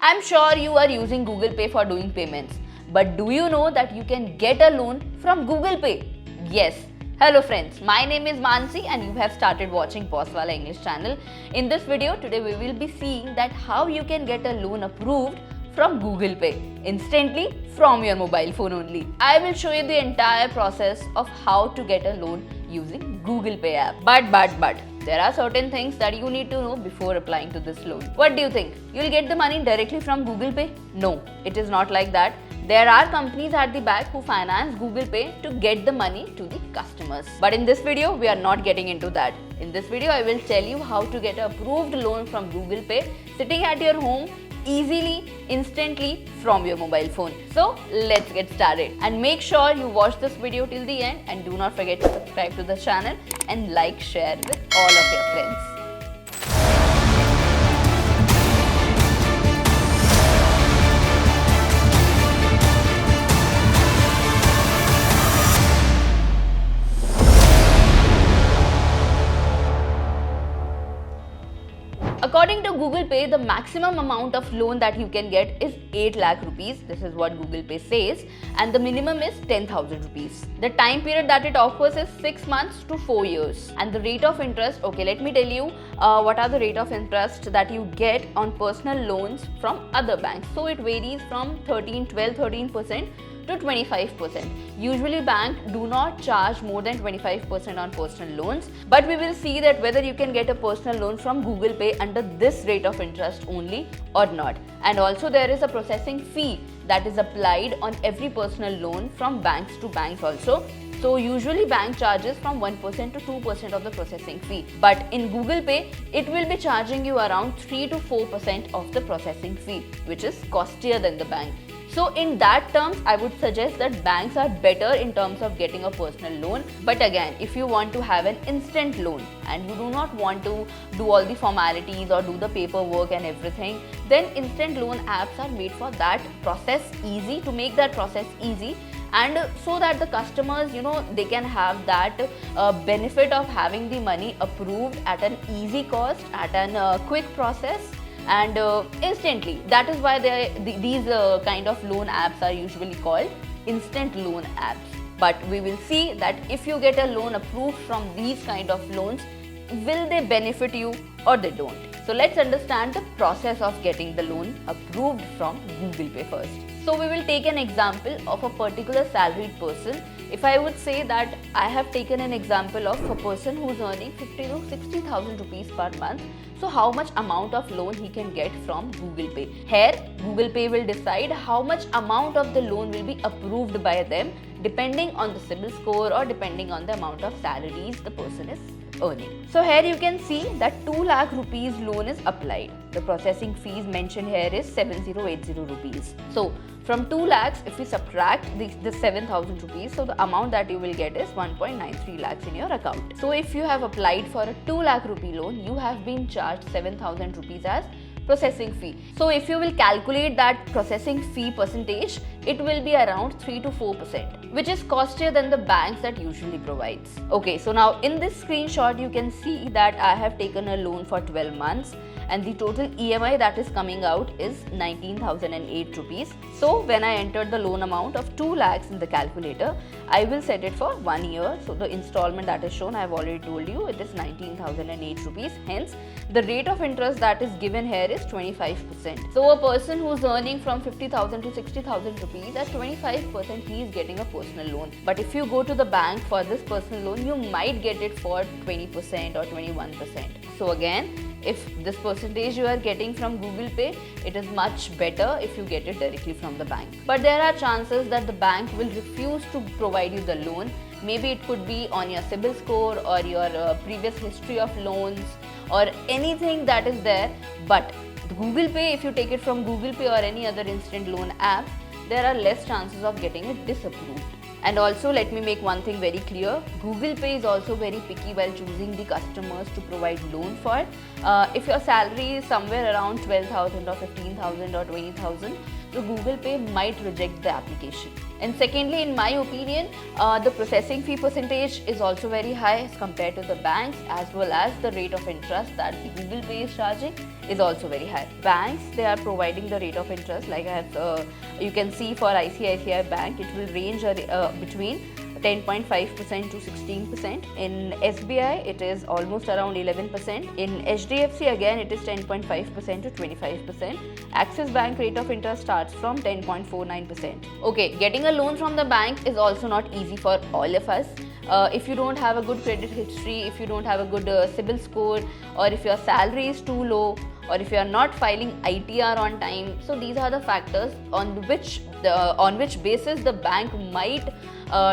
I'm sure you are using Google Pay for doing payments, but do you know that you can get a loan from Google Pay? Yes. Hello friends, my name is Mansi and you have started watching Poswala English channel. In this video today we will be seeing that how you can get a loan approved from Google Pay instantly from your mobile phone only. I will show you the entire process of how to get a loan using Google Pay app. But there are certain things that you need to know before applying to this loan. What do you think? You'll get the money directly from Google Pay? No, it is not like that. There are companies at the back who finance Google Pay to get the money to the customers. But in this video, we are not getting into that. In this video, I will tell you how to get an approved loan from Google Pay sitting at your home easily, instantly from your mobile phone. So let's get started and make sure you watch this video till the end and do not forget to subscribe to the channel and like, share with all of your friends. According to Google Pay, the maximum amount of loan that you can get is 8 lakh rupees. This is what Google Pay says, and the minimum is 10,000 rupees. The time period that it offers is 6 months to 4 years. And the rate of interest, okay, let me tell you what are the rate of interest that you get on personal loans from other banks. So it varies from 13% to 25%. Usually banks do not charge more than 25% on personal loans, but we will see that whether you can get a personal loan from Google Pay under this rate of interest only or not. And also there is a processing fee that is applied on every personal loan from banks to banks also. So usually bank charges from 1% to 2% of the processing fee. But in Google Pay, it will be charging you around 3 to 4% of the processing fee, which is costlier than the bank. So in that terms, I would suggest that banks are better in terms of getting a personal loan. But again, if you want to have an instant loan and you do not want to do all the formalities or do the paperwork and everything, then instant loan apps are made for that process easy, to make that process easy. And so that the customers, they can have that benefit of having the money approved at an easy cost, at an quick process, and instantly. That is why these kind of loan apps are usually called instant loan apps. But we will see that if you get a loan approved from these kind of loans, will they benefit you or they don't. So let's understand the process of getting the loan approved from Google Pay first. So we will take an example of a particular salaried person. If I would say that I have taken an example of a person who is earning 50 to 60,000 rupees per month. So how much amount of loan he can get from Google Pay. Here, Google Pay will decide how much amount of the loan will be approved by them depending on the CIBIL score or depending on the amount of salaries the person is earning. So here you can see that 2 lakh rupees loan is applied. The processing fees mentioned here is 7080 rupees. So from 2 lakhs, if we subtract the 7,000 rupees, so the amount that you will get is 1.93 lakhs in your account. So if you have applied for a 2 lakh rupee loan, you have been charged 7,000 rupees as processing fee. So if you will calculate that processing fee percentage, it will be around 3 to 4%, which is costlier than the banks that usually provides. Okay, so now in this screenshot, you can see that I have taken a loan for 12 months and the total EMI that is coming out is 19,008 rupees. So when I entered the loan amount of 2 lakhs in the calculator, I will set it for 1 year. So the installment that is shown, I have already told you, it is 19,008 rupees. Hence, the rate of interest that is given here is 25%. So a person who is earning from 50,000 to 60,000 rupees, at 25% he is getting a personal loan. But if you go to the bank for this personal loan, you might get it for 20% or 21%. So again, if this percentage you are getting from Google Pay, it is much better if you get it directly from the bank. But there are chances that the bank will refuse to provide you the loan. Maybe it could be on your CIBIL score or your previous history of loans or anything that is there. But the Google Pay, if you take it from Google Pay or any other instant loan app, there are less chances of getting it disapproved. And also let me make one thing very clear, Google Pay is also very picky while choosing the customers to provide loan for. If your salary is somewhere around 12,000 or 15,000 or 20,000, so Google Pay might reject the application. And secondly, in my opinion, the processing fee percentage is also very high as compared to the banks, as well as the rate of interest that the Google Pay is charging is also very high. Banks, they are providing the rate of interest, like I have, you can see for ICICI Bank, it will range between 10.5% to 16%. In SBI, it is almost around 11%. In HDFC, again, it is 10.5% to 25%. Axis Bank rate of interest starts from 10.49%. Okay, getting a loan from the bank is also not easy for all of us. If you don't have a good credit history, if you don't have a good CIBIL score, or if your salary is too low, or if you are not filing ITR on time, so these are the factors on which basis the bank might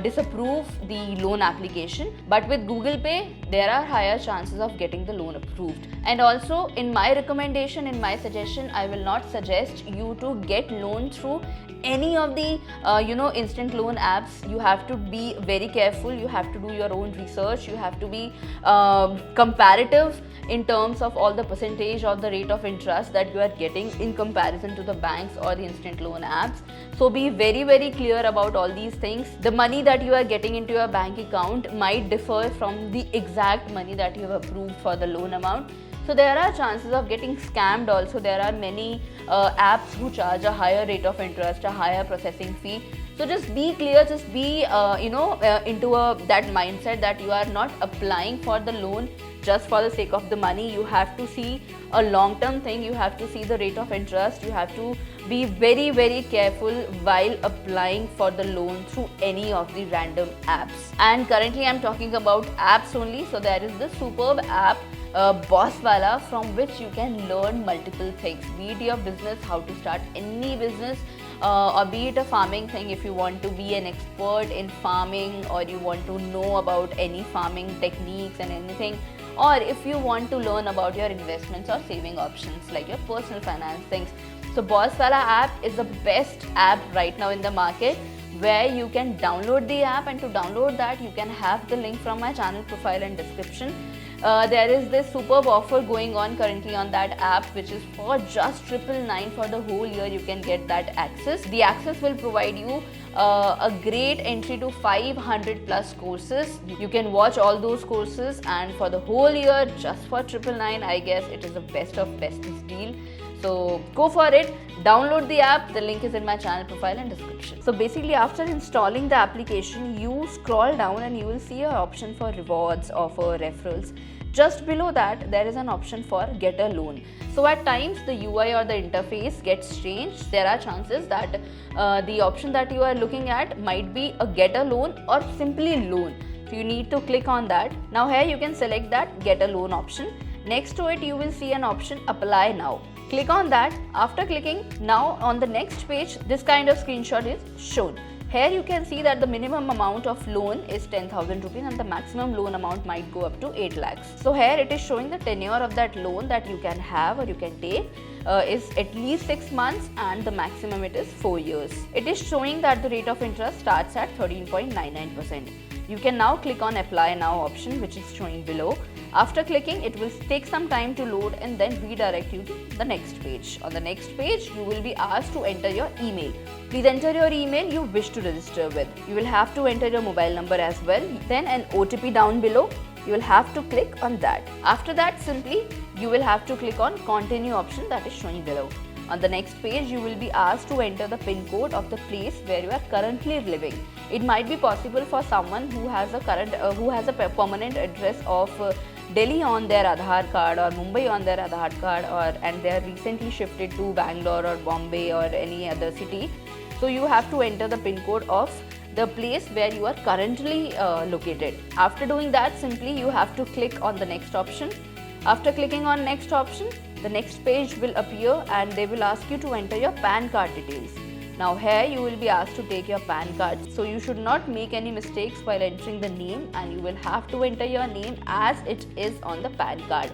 disapprove the loan application. But with Google Pay, there are higher chances of getting the loan approved. And also, in my recommendation, in my suggestion, I will not suggest you to get loan through any of the instant loan apps. You have to be very careful. You have to do your own research. You have to be comparative in terms of all the percentage of the rate of interest that you are getting in comparison to the banks or the instant loan apps. So be very, very clear about all these things. The money that you are getting into your bank account might differ from the exact money that you have approved for the loan amount. So there are chances of getting scammed also. There are many apps who charge a higher rate of interest, a higher processing fee. So just be clear, just be into that mindset that you are not applying for the loan just for the sake of the money. You have to see a long-term thing. You have to see the rate of interest. You have to be very, very careful while applying for the loan through any of the random apps. And currently I'm talking about apps only. So there is the superb app Bosswala, from which you can learn multiple things, be it your business, how to start any business, or be it a farming thing. If you want to be an expert in farming, or you want to know about any farming techniques and anything, or if you want to learn about your investments or saving options like your personal finance things. So Bosswala app is the best app right now in the market, where you can download the app, and to download that you can have the link from my channel profile and description. There is this superb offer going on currently on that app, which is for just 999 for the whole year. You can get that access. The access will provide you a great entry to 500 plus courses. You can watch all those courses, and for the whole year, just for 999, I guess it is the best of bestest deal. So go for it, download the app, the link is in my channel profile and description. So basically, after installing the application, you scroll down and you will see an option for rewards, offer, referrals. Just below that, there is an option for get a loan. So at times the UI or the interface gets changed. There are chances that the option that you are looking at might be a get a loan or simply loan. So you need to click on that. Now here you can select that get a loan option. Next to it, you will see an option apply now. Click on that. After clicking, now on the next page, this kind of screenshot is shown. Here you can see that the minimum amount of loan is 10,000 rupees and the maximum loan amount might go up to 8 lakhs. So here it is showing the tenure of that loan that you can have or you can take is at least 6 months, and the maximum it is 4 years. It is showing that the rate of interest starts at 13.99%. You can now click on apply now option, which is showing below. After clicking, it will take some time to load and then redirect you to the next page. On the next page, you will be asked to enter your email. Please enter your email you wish to register with. You will have to enter your mobile number as well. Then an OTP down below. You will have to click on that. After that, simply you will have to click on continue option that is showing below. On the next page, you will be asked to enter the PIN code of the place where you are currently living. It might be possible for someone who has a permanent address of Delhi on their Aadhaar card or Mumbai on their Aadhaar card, and they are recently shifted to Bangalore or Bombay or any other city. So you have to enter the PIN code of the place where you are currently located. After doing that, simply you have to click on the next option. After clicking on next option, the next page will appear and they will ask you to enter your PAN card details. Now here you will be asked to take your PAN card. So you should not make any mistakes while entering the name, and you will have to enter your name as it is on the PAN card.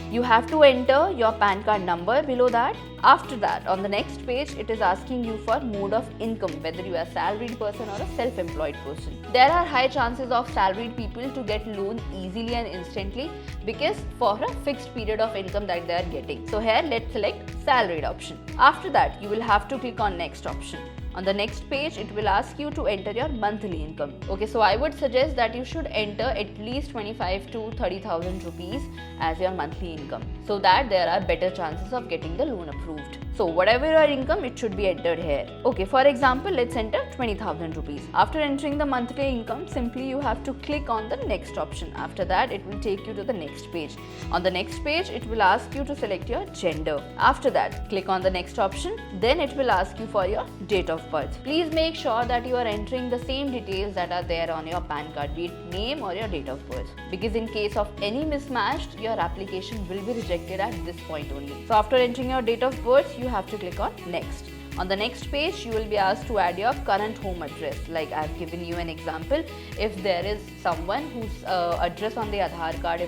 You have to enter your PAN card number below that. After that, on the next page, it is asking you for mode of income, whether you are a salaried person or a self-employed person. There are high chances of salaried people to get loan easily and instantly because for a fixed period of income that they are getting. So here, let's select salaried option. After that, you will have to click on next option. On the next page, it will ask you to enter your monthly income. Okay, so I would suggest that you should enter at least 25 to 30,000 rupees as your monthly income, so that there are better chances of getting the loan approved. So whatever your income, it should be entered here. Okay, for example, let's enter 20,000 rupees. After entering the monthly income, simply you have to click on the next option. After that, it will take you to the next page. On the next page, it will ask you to select your gender. After that, click on the next option. Then it will ask you for your date of birth. Please make sure that you are entering the same details that are there on your PAN card, be it name or your date of birth, because in case of any mismatched, your application will be rejected at this point only. So after entering your date of birth, you have to click on next. On the next page, you will be asked to add your current home address. Like I've given you an example. If there is someone whose address on the Aadhaar card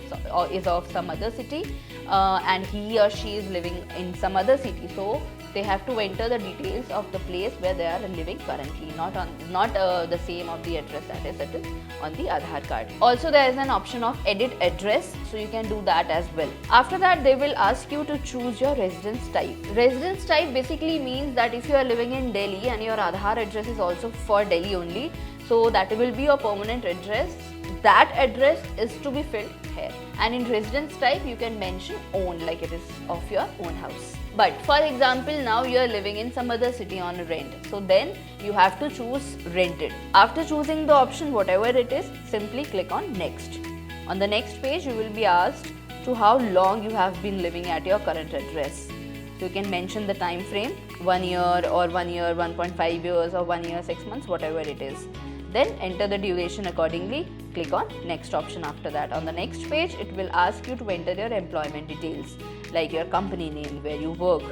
is of some other city and he or she is living in some other city, so they have to enter the details of the place where they are living currently, not the same of the address that is settled on the Aadhaar card. Also, there is an option of edit address, so you can do that as well. After that, they will ask you to choose your residence type. Residence type basically means that if you are living in Delhi and your Aadhaar address is also for Delhi only, so that will be your permanent address. That address is to be filled here. And in residence type, you can mention own, like it is of your own house. But for example, now you are living in some other city on a rent. So then you have to choose rented. After choosing the option, whatever it is, simply click on next. On the next page, you will be asked to how long you have been living at your current address. So you can mention the time frame, 1 year or 1 year, 1.5 years or 1 year, 6 months, whatever it is. Then enter the duration accordingly. Click on next option after that. On the next page, it will ask you to enter your employment details, like your company name, where you work.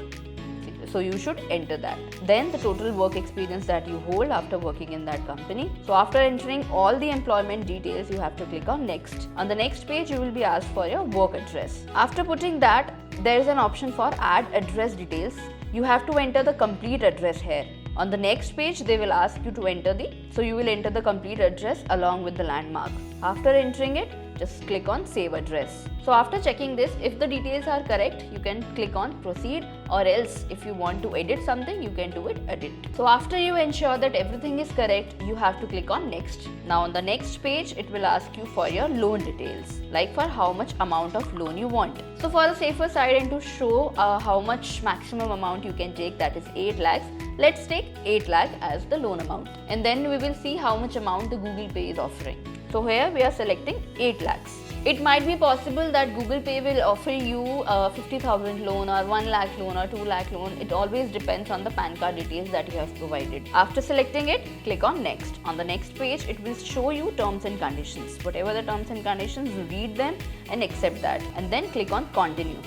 So you should enter that. Then the total work experience that you hold after working in that company. So after entering all the employment details, you have to click on next. On the next page, you will be asked for your work address. After putting that, there is an option for add address details. You have to enter the complete address here. On the next page, they will ask you to enter so you will enter the complete address along with the landmark. After entering it, just click on save address. So after checking this, if the details are correct, you can click on proceed, or else if you want to edit something, you can do it edit. So after you ensure that everything is correct, you have to click on next. Now on the next page, it will ask you for your loan details, like for how much amount of loan you want. So for the safer side and to show how much maximum amount you can take, that is 8 lakhs, let's take 8 lakh as the loan amount, and then we will see how much amount the Google Pay is offering. So here we are selecting 8 lakhs. It might be possible that Google Pay will offer you a 50,000 loan or 1 lakh loan or 2 lakh loan. It always depends on the PAN card details that you have provided. After selecting it, click on next. On the next page, it will show you terms and conditions. Whatever the terms and conditions, read them and accept that, and then click on continue.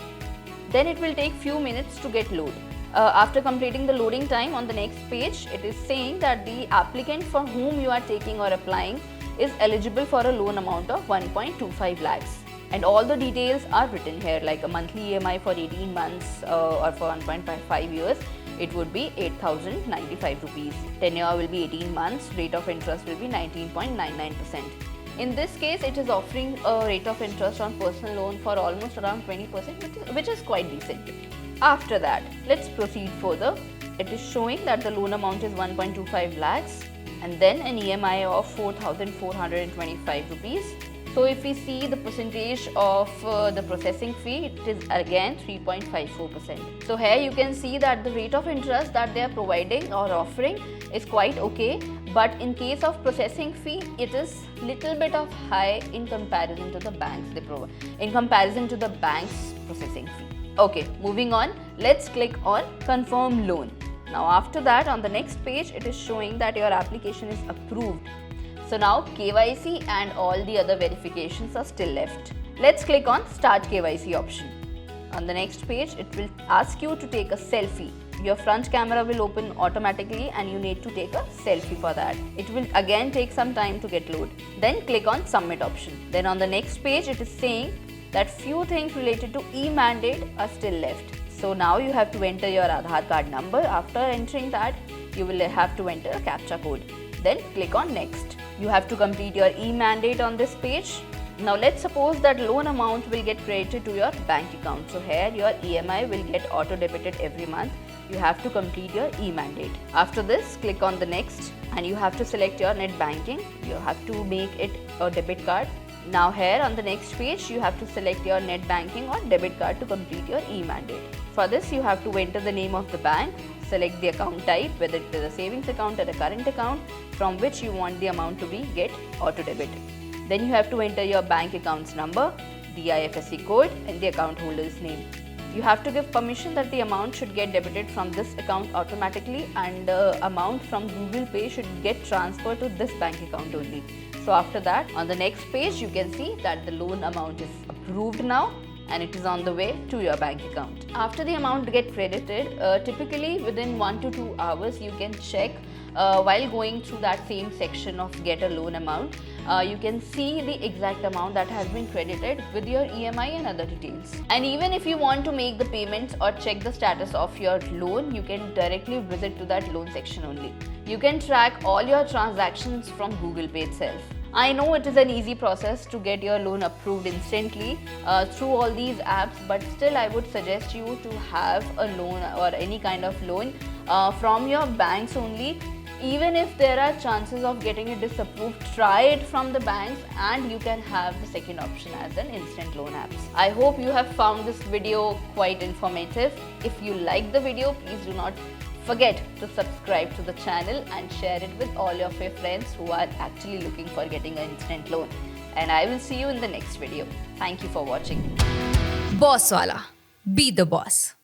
Then it will take few minutes to get load. After completing the loading time, on the next page, it is saying that the applicant for whom you are taking or applying is eligible for a loan amount of 1.25 lakhs. And all the details are written here, like a monthly EMI for 18 months or for 1.5 years, it would be 8,095 rupees. Tenure will be 18 months, rate of interest will be 19.99%. In this case, it is offering a rate of interest on personal loan for almost around 20%, which is quite decent. After that, let's proceed further. It is showing that the loan amount is 1.25 lakhs and then an EMI of 4,425 rupees. So if we see the percentage of the processing fee, it is again 3.54%. So here you can see that the rate of interest that they are providing or offering is quite okay, but in case of processing fee, it is little bit of high in comparison to the banks they provide, in comparison to the bank's processing fee. Okay, moving on, let's click on confirm loan. Now after that, on the next page, it is showing that your application is approved. So now KYC and all the other verifications are still left. Let's click on start KYC option. On the next page, it will ask you to take a selfie. Your front camera will open automatically and you need to take a selfie for that. It will again take some time to get load. Then click on submit option. Then on the next page, it is saying that few things related to e-mandate are still left. So now you have to enter your Aadhaar card number. After entering that, you will have to enter a CAPTCHA code. Then click on next. You have to complete your e-mandate on this page. Now let's suppose that loan amount will get credited to your bank account. So here your EMI will get auto debited every month. You have to complete your e-mandate. After this, click on the next and you have to select your net banking. You have to make it a debit card. Now here on the next page, you have to select your net banking or debit card to complete your e-mandate. For this, you have to enter the name of the bank, select the account type, whether it is a savings account or a current account from which you want the amount to be get auto debit. Then you have to enter your bank account's number, the IFSC code and the account holder's name. You have to give permission that the amount should get debited from this account automatically and the amount from Google Pay should get transferred to this bank account only. So after that, on the next page, you can see that the loan amount is approved now and it is on the way to your bank account. After the amount get credited, typically within 1 to 2 hours, you can check while going through that same section of get a loan amount, you can see the exact amount that has been credited with your EMI and other details. And even if you want to make the payments or check the status of your loan, you can directly visit to that loan section only. You can track all your transactions from Google Pay itself. I know it is an easy process to get your loan approved instantly through all these apps, but still I would suggest you to have a loan or any kind of loan from your banks only. Even if there are chances of getting it disapproved, try it from the banks and you can have the second option as an instant loan apps. I hope you have found this video quite informative. If you like the video, please do not forget to subscribe to the channel and share it with all of your friends who are actually looking for getting an instant loan. And I will see you in the next video. Thank you for watching. Boss Wala. Be the boss.